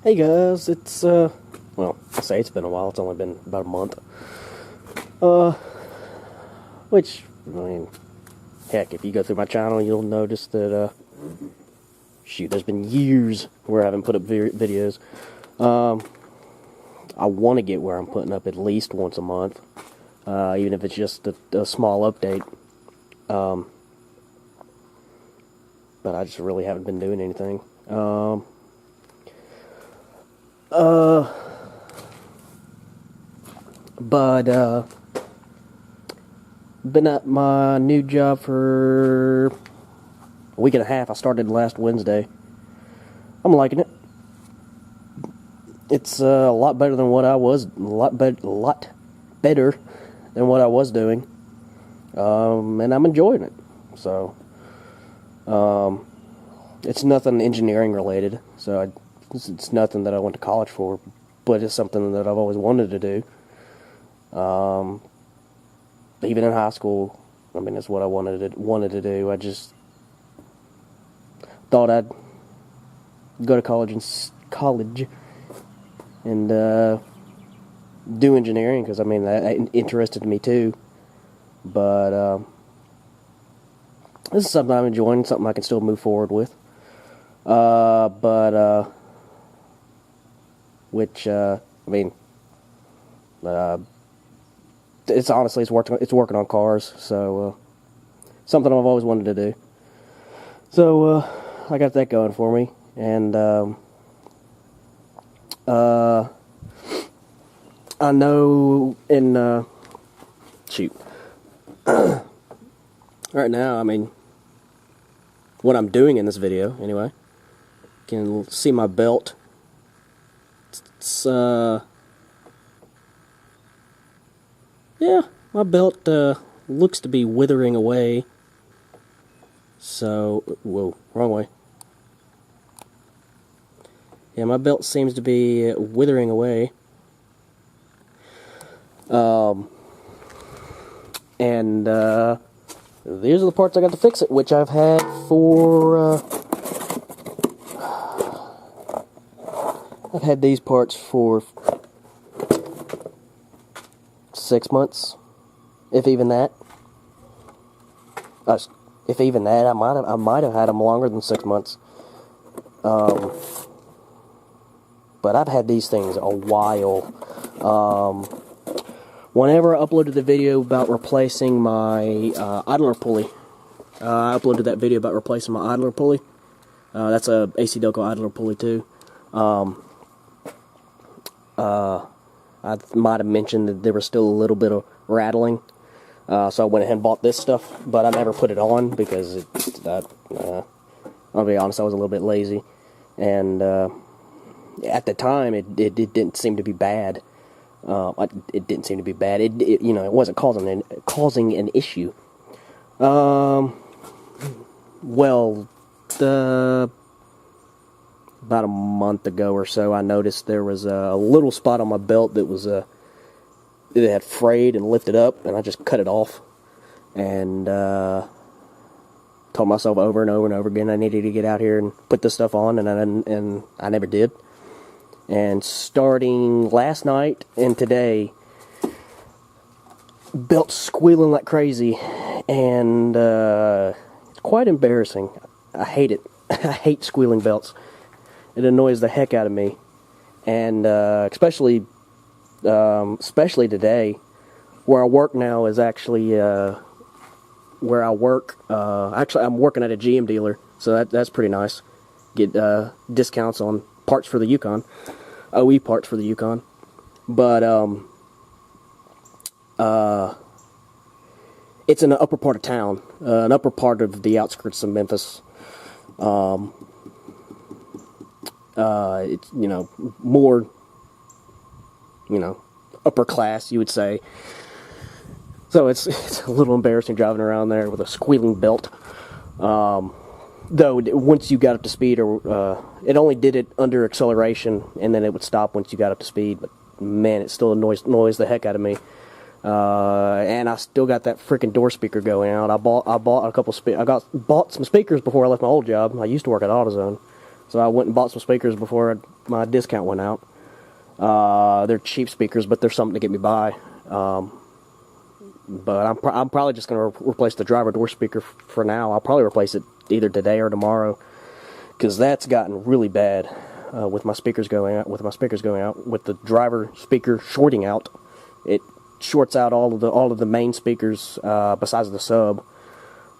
Hey guys, it's well, I say it's been a while, it's only been about a month. Which, I mean, heck, if you go through my channel, you'll notice that, shoot, there's been years where I haven't put up videos. I want to get where I'm putting up at least once a month, even if it's just a small update. But I just really haven't been doing anything. Been at my new job for a week and a half. I started last Wednesday. I'm liking it. It's a lot better than what I was, a lot better than what I was doing. And I'm enjoying it. So, it's nothing engineering related. So it's nothing that I went to college for, but it's something that I've always wanted to do. Even in high school, I mean, it's what I wanted to do. I just thought I'd go to college and do engineering, because I mean that interested me too. But this is something I'm enjoying, something I can still move forward with. I mean, it's honestly, it's working on cars, so something I've always wanted to do. So I got that going for me, and I know in shoot right now, I mean, what I'm doing in this video anyway, you can see my belt. It's yeah, my belt looks to be withering away. So, whoa, wrong way. Yeah, my belt seems to be withering away. And these are the parts I got to fix it, which I've had for I've had these parts for 6 months, if even that. If even that, I might have had them longer than 6 months. But I've had these things a while. Whenever I uploaded the video about replacing my idler pulley, I uploaded that video about replacing my idler pulley. That's a ACDelco idler pulley too. I might have mentioned that there was still a little bit of rattling, so I went ahead and bought this stuff, but I never put it on because I'll be honest, I was a little bit lazy, and at the time it didn't seem to be bad. It didn't seem to be bad. It you know, it wasn't causing an issue. Well, about a month ago or so, I noticed there was a little spot on my belt that was it had frayed and lifted up, and I just cut it off, and told myself over and over and over again I needed to get out here and put this stuff on, and I never did. And starting last night and today, belt's squealing like crazy, and it's quite embarrassing. I hate it. I hate squealing belts. It annoys the heck out of me, and especially today, where I work now is actually where I work. Actually, I'm working at a GM dealer, so that's pretty nice. Get discounts on parts for the Yukon, OE parts for the Yukon. But it's in the upper part of town, an upper part of the outskirts of Memphis. It's, you know, more, you know, upper class, you would say. So it's a little embarrassing driving around there with a squealing belt. Though once you got up to speed, or it only did it under acceleration, and then it would stop once you got up to speed. But man, it still annoys the heck out of me. And I still got that freaking door speaker going out. I bought a couple bought some speakers before I left my old job. I used to work at AutoZone. So I went and bought some speakers before my discount went out. They're cheap speakers, but they're something to get me by. But I'm probably just going to replace the driver door speaker for now. I'll probably replace it either today or tomorrow, because that's gotten really bad with my speakers going out. With the driver speaker shorting out, it shorts out all of the main speakers besides the sub.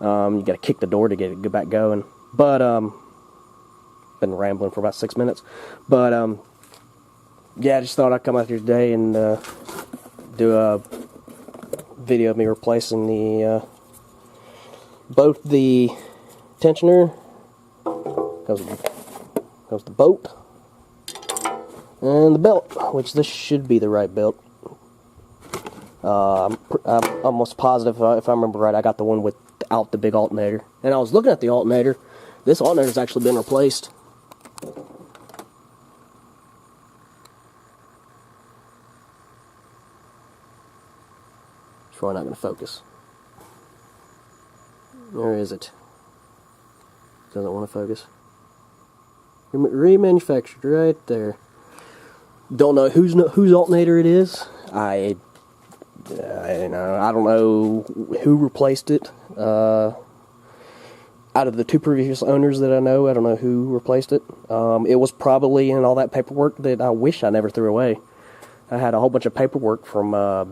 You got to kick the door to get back going. But been rambling for about 6 minutes. But yeah, I just thought I'd come out here today and do a video of me replacing the both the tensioner, goes the bolt, and the belt, which this should be the right belt. I'm almost positive, if I remember right, I got the one without the big alternator. And I was looking at the alternator. This alternator's actually been replaced. It's probably not going to focus. Where is it? Doesn't want to focus. Remanufactured right there. Don't know whose alternator it is. I don't know who replaced it. Out of the two previous owners that I know, I don't know who replaced it. It was probably in all that paperwork that I wish I never threw away. I had a whole bunch of paperwork from the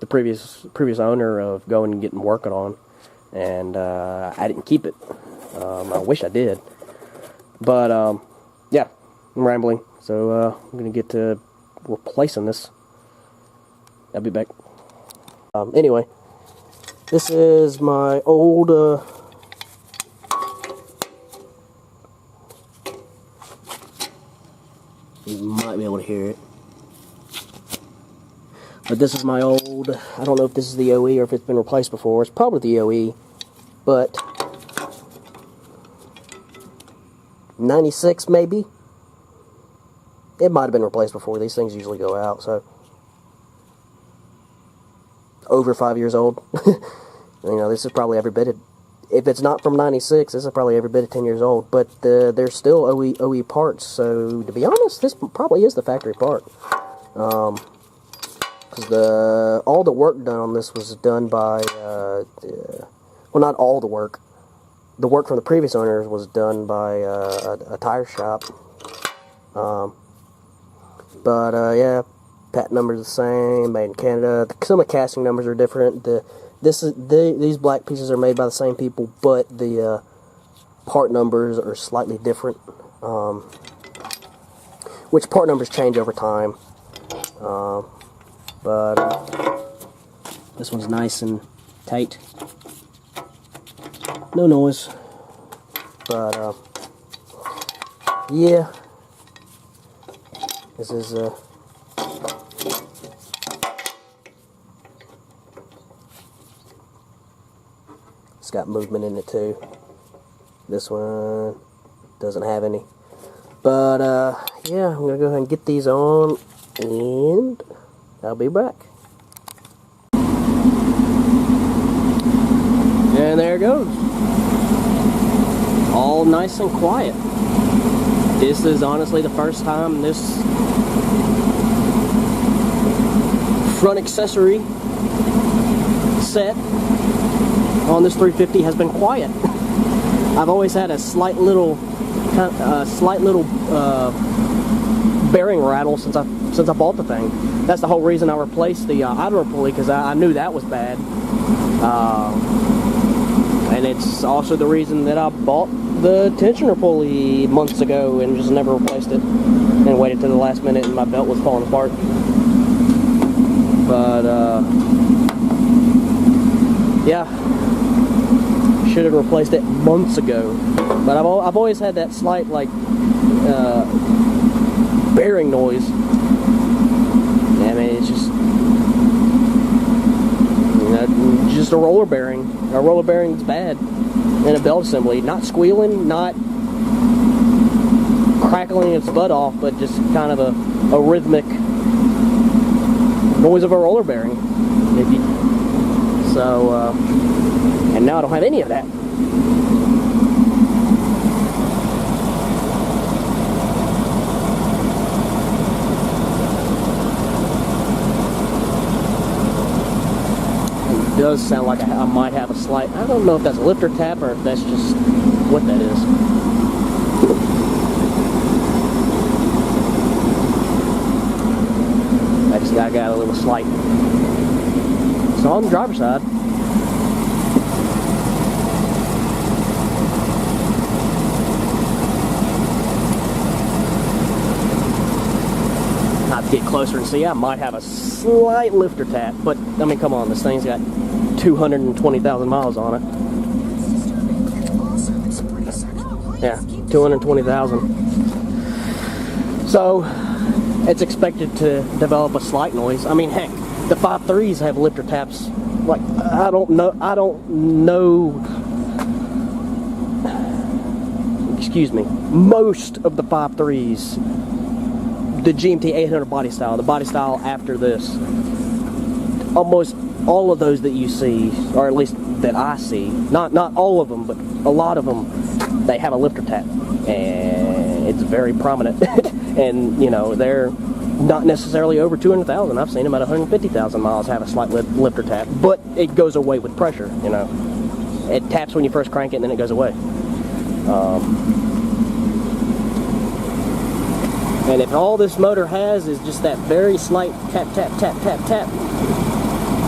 previous owner of going and getting working on, and I didn't keep it. I wish I did. But yeah, I'm rambling. So I'm gonna get to replacing this. I'll be back. Anyway, this is my old you might be able to hear it, but this is my old, I don't know if this is the OE or if it's been replaced before. It's probably the OE, but 96 maybe. It might have been replaced before. These things usually go out, so over 5 years old. You know, this is probably every bit of, if it's not from 96, this is probably every bit of 10 years old, but they're still OE parts, so to be honest, this probably is the factory part. Because all the work done on this was done by, well, not all the work. The work from the previous owners was done by a tire shop. Yeah, patent number's the same, made in Canada. Some of the casting numbers are different. These black pieces are made by the same people, but the part numbers are slightly different. Which part numbers change over time. This one's nice and tight. No noise. But yeah. This is it's got movement in it too. This one doesn't have any. But yeah, I'm gonna go ahead and get these on, and I'll be back. And there it goes. All nice and quiet. This is honestly the first time this front accessory set on this 350 has been quiet. I've always had a slight little bearing rattle since I bought the thing. That's the whole reason I replaced the idler pulley, because I knew that was bad. And it's also the reason that I bought the tensioner pulley months ago and just never replaced it, and waited to the last minute and my belt was falling apart. But yeah, should have replaced it months ago. But I've always had that slight like bearing noise. I mean, it's just, you know, just a roller bearing. A roller bearing's bad in a belt assembly. Not squealing, not crackling its butt off, but just kind of a rhythmic noise of a roller bearing. And now I don't have any of that. does sound like I might have a slight, I don't know if that's a lifter tap or if that's just what that is. I got a little slight. So on the driver's side. I'd get closer and see, I might have a slight lifter tap, but I mean, come on, this thing's got 220,000 miles on it. Yeah, 220,000. So it's expected to develop a slight noise. I mean, heck, the 5.3s have lifter taps. Like, I don't know. Excuse me. Most of the 5.3s, the GMT 800 body style, the body style after this, almost all of those that you see, or at least that I see, not all of them, but a lot of them, they have a lifter tap, and it's very prominent. And, you know, they're not necessarily over 200,000. I've seen them at 150,000 miles have a slight lifter tap, but it goes away with pressure, you know. It taps when you first crank it, and then it goes away. And if all this motor has is just that very slight tap, tap, tap, tap, tap,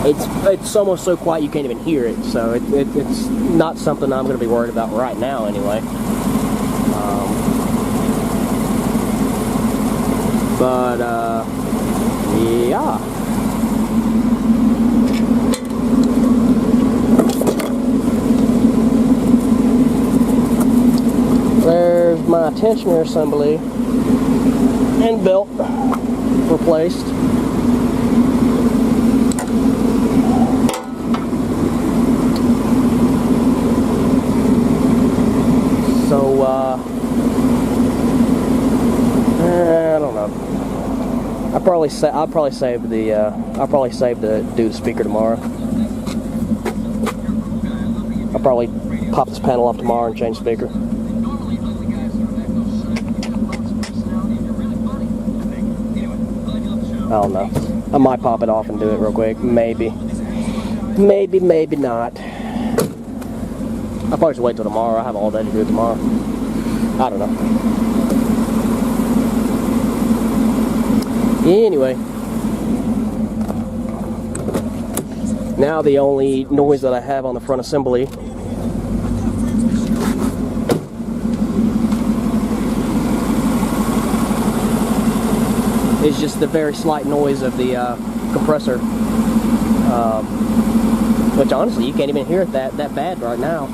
it's almost so quiet you can't even hear it. So it's not something I'm going to be worried about right now, anyway. But, yeah. There's my tensioner assembly and belt replaced. So, I don't know. I'll probably save the do the speaker tomorrow. I'll probably pop this panel off tomorrow and change the speaker. I don't know. I might pop it off and do it real quick. Maybe. Maybe not. I'll probably just wait till tomorrow. I have all day to do it tomorrow. I don't know. Anyway. Now the only noise that I have on the front assembly is just the very slight noise of the compressor, which honestly you can't even hear it that bad right now.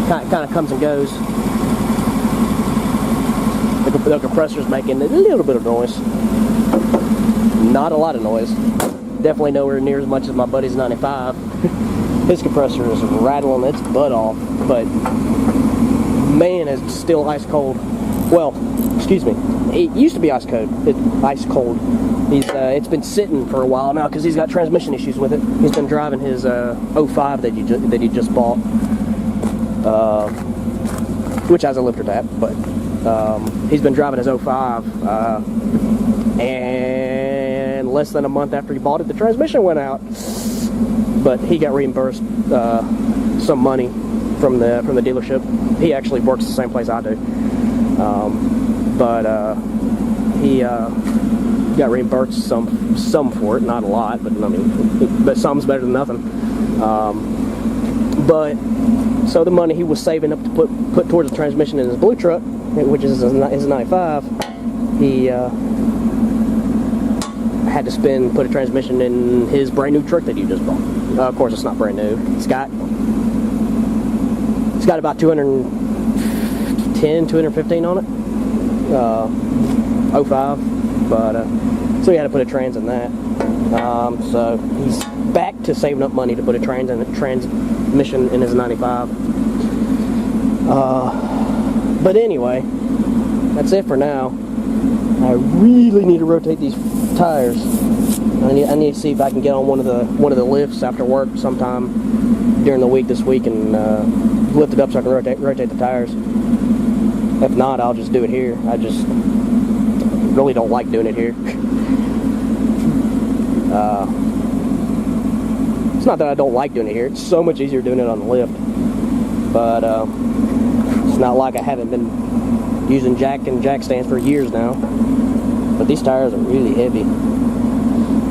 Kind of comes and goes. The compressor's making a little bit of noise, not a lot of noise. Definitely nowhere near as much as my buddy's 95. His compressor is rattling its butt off, but man, it's still ice cold. Well, excuse me. It used to be ice cold. It's been sitting for a while now because he's got transmission issues with it. He's been driving his 05 that he just bought, which has a lifter tap, but he's been driving his 05, and less than a month after he bought it, the transmission went out. But he got reimbursed some money from the dealership. He actually works the same place I do. He got reimbursed some for it, not a lot, but I mean, but some's better than nothing. So the money he was saving up to put towards the transmission in his blue truck, which is his 95, he had to put a transmission in his brand new truck that he just bought. Of course, it's not brand new. It's got about 215 on it. 05, but so he had to put a trans in that. So he's back to saving up money to put a transmission in his 95. But anyway, that's it for now. I really need to rotate these tires. I need to see if I can get on one of the lifts after work sometime during the week this week and lift it up so I can rotate the tires. If not, I'll just do it here. I just really don't like doing it here. not that I don't like doing it here. It's so much easier doing it on the lift. But it's not like I haven't been using jack and jack stands for years now. But these tires are really heavy.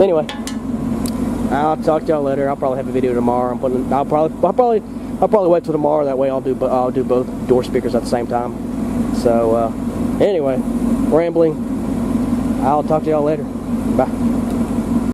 Anyway, I'll talk to y'all later. I'll probably have a video tomorrow. I'll probably wait till tomorrow. That way I'll do both door speakers at the same time. So anyway, rambling. I'll talk to y'all later. Bye.